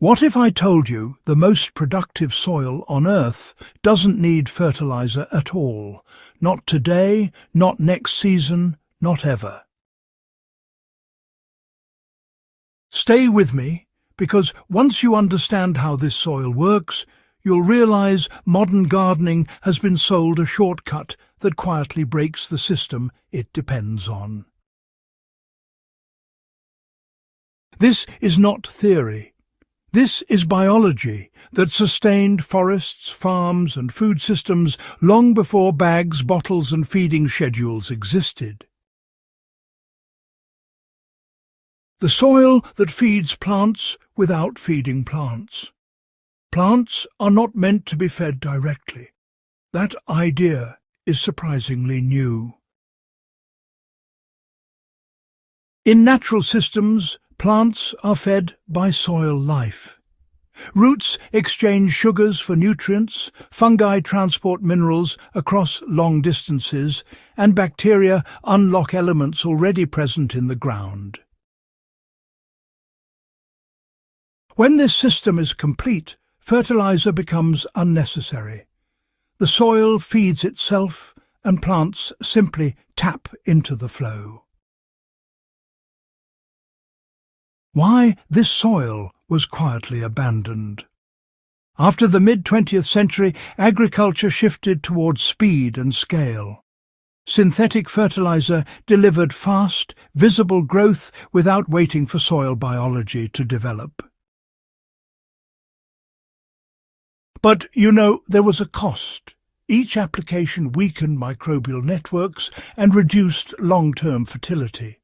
What if I told you the most productive soil on Earth doesn't need fertilizer at all? Not today, not next season, not ever. Stay with me, because once you understand how this soil works, you'll realize modern gardening has been sold a shortcut that quietly breaks the system it depends on. This is not theory. This is biology that sustained forests, farms and food systems long before bags, bottles and feeding schedules existed. The soil that feeds plants without feeding plants. Plants are not meant to be fed directly. That idea is surprisingly new. In natural systems, plants are fed by soil life. Roots exchange sugars for nutrients, fungi transport minerals across long distances, and bacteria unlock elements already present in the ground. When this system is complete, fertilizer becomes unnecessary. The soil feeds itself, and plants simply tap into the flow. Why this soil was quietly abandoned. After the mid-20th century, agriculture shifted towards speed and scale. Synthetic fertilizer delivered fast, visible growth without waiting for soil biology to develop. But, there was a cost. Each application weakened microbial networks and reduced long-term fertility.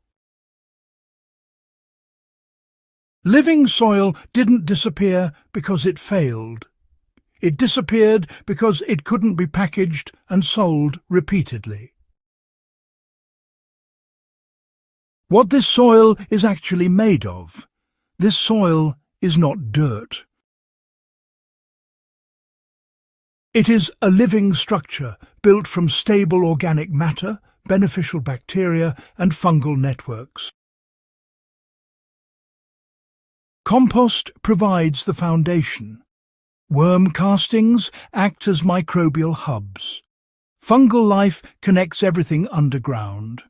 Living soil didn't disappear because it failed. It disappeared because it couldn't be packaged and sold repeatedly. What this soil is actually made of. This soil is not dirt. It is a living structure built from stable organic matter, beneficial bacteria and fungal networks. Compost provides the foundation. Worm castings act as microbial hubs. Fungal life connects everything underground.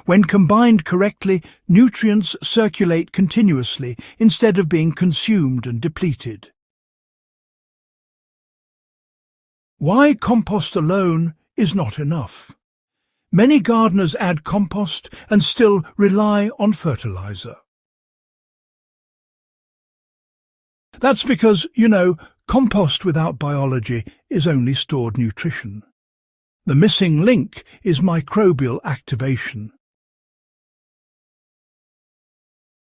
When combined correctly, nutrients circulate continuously instead of being consumed and depleted. Why compost alone is not enough. Many gardeners add compost and still rely on fertilizer. That's because, compost without biology is only stored nutrition. The missing link is microbial activation.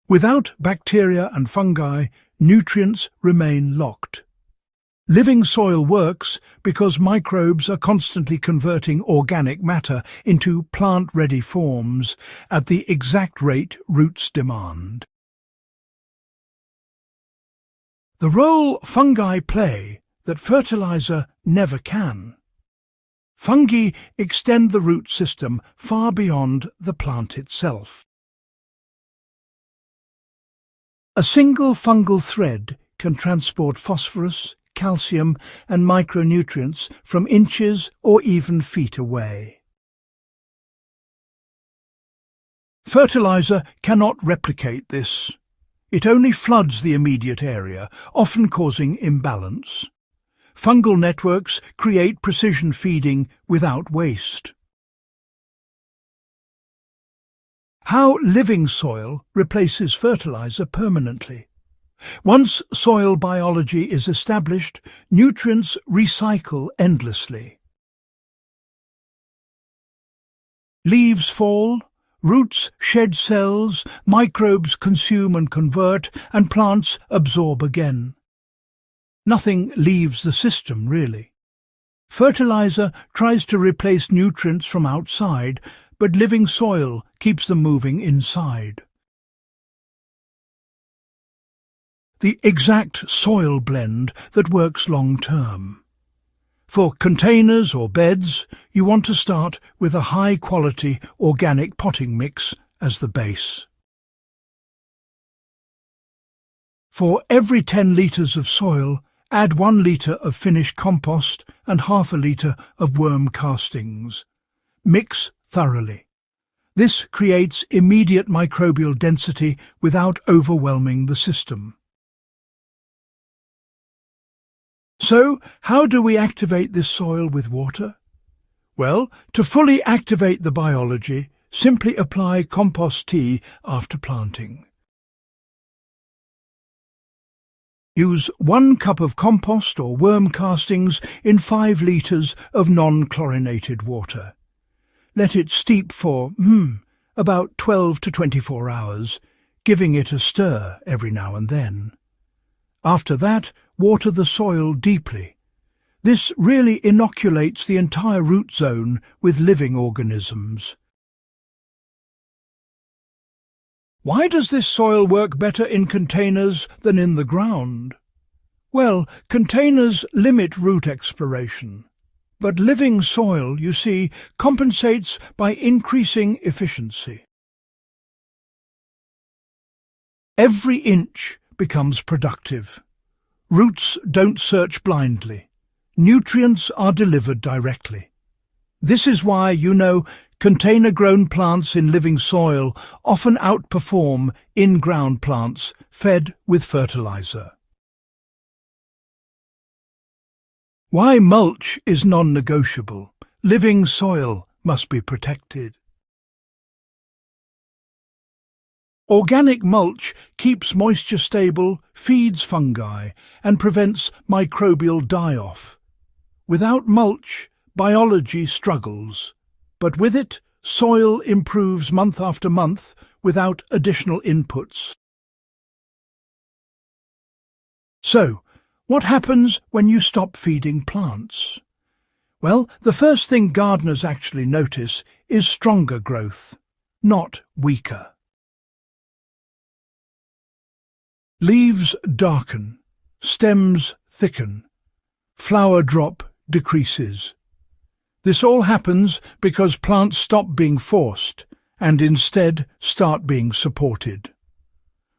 Without bacteria and fungi, nutrients remain locked. Living soil works because microbes are constantly converting organic matter into plant-ready forms at the exact rate roots demand. The role fungi play that fertilizer never can. Fungi extend the root system far beyond the plant itself. A single fungal thread can transport phosphorus, calcium and micronutrients from inches or even feet away. Fertilizer cannot replicate this. It only floods the immediate area, often causing imbalance. Fungal networks create precision feeding without waste. How living soil replaces fertilizer permanently. Once soil biology is established, nutrients recycle endlessly. Leaves fall, roots shed cells, microbes consume and convert, and plants absorb again. Nothing leaves the system, really. Fertilizer tries to replace nutrients from outside, but living soil keeps them moving inside. The exact soil blend that works long-term. For containers or beds, you want to start with a high-quality organic potting mix as the base. For every 10 litres of soil, add 1 litre of finished compost and half a litre of worm castings. Mix thoroughly. This creates immediate microbial density without overwhelming the system. So, how do we activate this soil with water? Well, to fully activate the biology, simply apply compost tea after planting. Use 1 cup of compost or worm castings in 5 litres of non-chlorinated water. Let it steep for, about 12 to 24 hours, giving it a stir every now and then. After that, water the soil deeply. This really inoculates the entire root zone with living organisms. Why does this soil work better in containers than in the ground? Well, containers limit root exploration. But living soil, you see, compensates by increasing efficiency. Every inch becomes productive. Roots don't search blindly. Nutrients are delivered directly. This is why, container-grown plants in living soil often outperform in-ground plants fed with fertilizer. Why mulch is non-negotiable. Living soil must be protected. Organic mulch keeps moisture stable, feeds fungi, and prevents microbial die-off. Without mulch, biology struggles, but with it, soil improves month after month without additional inputs. So, what happens when you stop feeding plants? Well, the first thing gardeners actually notice is stronger growth, not weaker. Leaves darken, stems thicken, flower drop decreases. This all happens because plants stop being forced and instead start being supported.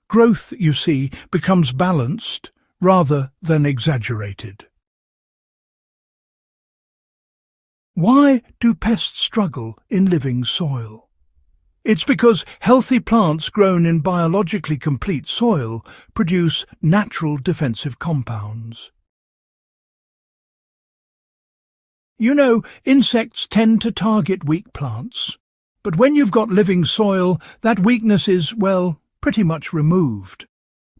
Growth, you see, becomes balanced rather than exaggerated. Why do pests struggle in living soil? It's because healthy plants grown in biologically complete soil produce natural defensive compounds. Insects tend to target weak plants, but when you've got living soil, that weakness is, pretty much removed.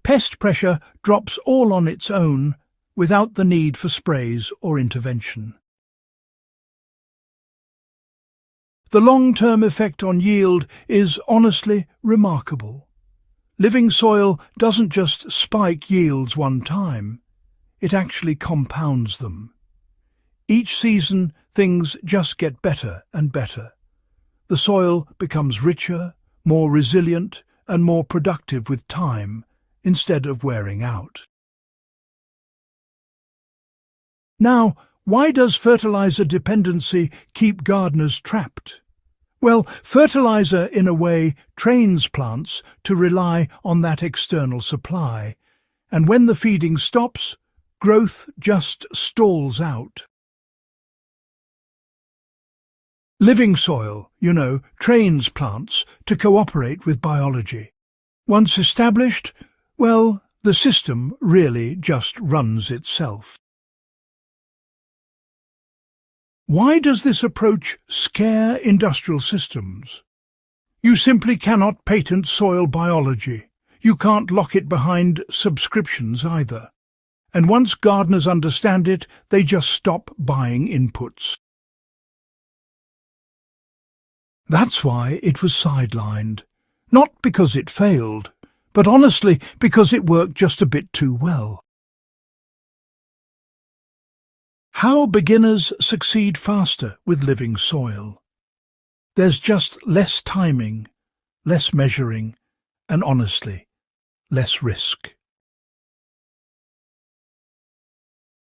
Pest pressure drops all on its own without the need for sprays or intervention. The long-term effect on yield is honestly remarkable. Living soil doesn't just spike yields one time, it actually compounds them. Each season, things just get better and better. The soil becomes richer, more resilient, and more productive with time, instead of wearing out. Now, why does fertilizer dependency keep gardeners trapped? Well, fertilizer, in a way, trains plants to rely on that external supply, and when the feeding stops, growth just stalls out. Living soil, trains plants to cooperate with biology. Once established, the system really just runs itself. Why does this approach scare industrial systems? You simply cannot patent soil biology. You can't lock it behind subscriptions either. And once gardeners understand it, they just stop buying inputs. That's why it was sidelined. Not because it failed, but honestly because it worked just a bit too well. How beginners succeed faster with living soil. There's just less timing, less measuring, and honestly, less risk.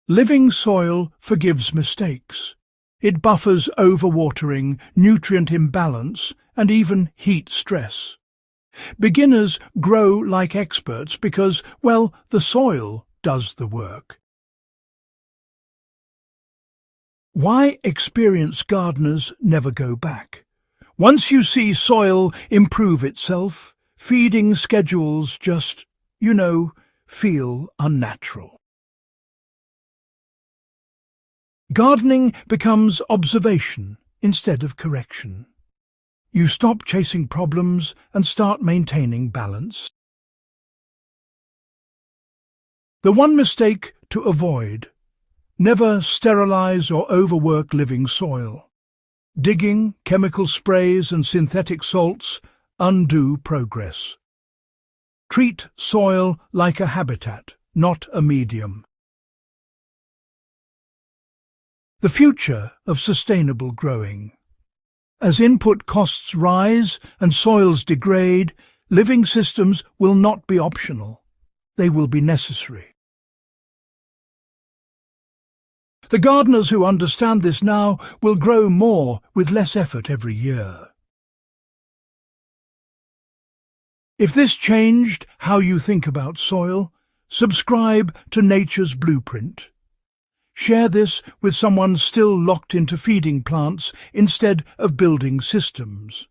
Living soil forgives mistakes. It buffers overwatering, nutrient imbalance, and even heat stress. Beginners grow like experts because, well, the soil does the work. Why experienced gardeners never go back? Once you see soil improve itself, feeding schedules just, feel unnatural. Gardening becomes observation instead of correction. You stop chasing problems and start maintaining balance. The one mistake to avoid: never sterilize or overwork living soil. Digging, chemical sprays and synthetic salts undo progress. Treat soil like a habitat, not a medium. The future of sustainable growing. As input costs rise and soils degrade, living systems will not be optional. They will be necessary. The gardeners who understand this now will grow more with less effort every year. If this changed how you think about soil, subscribe to Nature's Blueprint. Share this with someone still locked into feeding plants instead of building systems.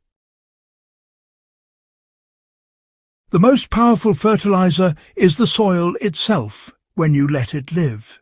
The most powerful fertilizer is the soil itself when you let it live.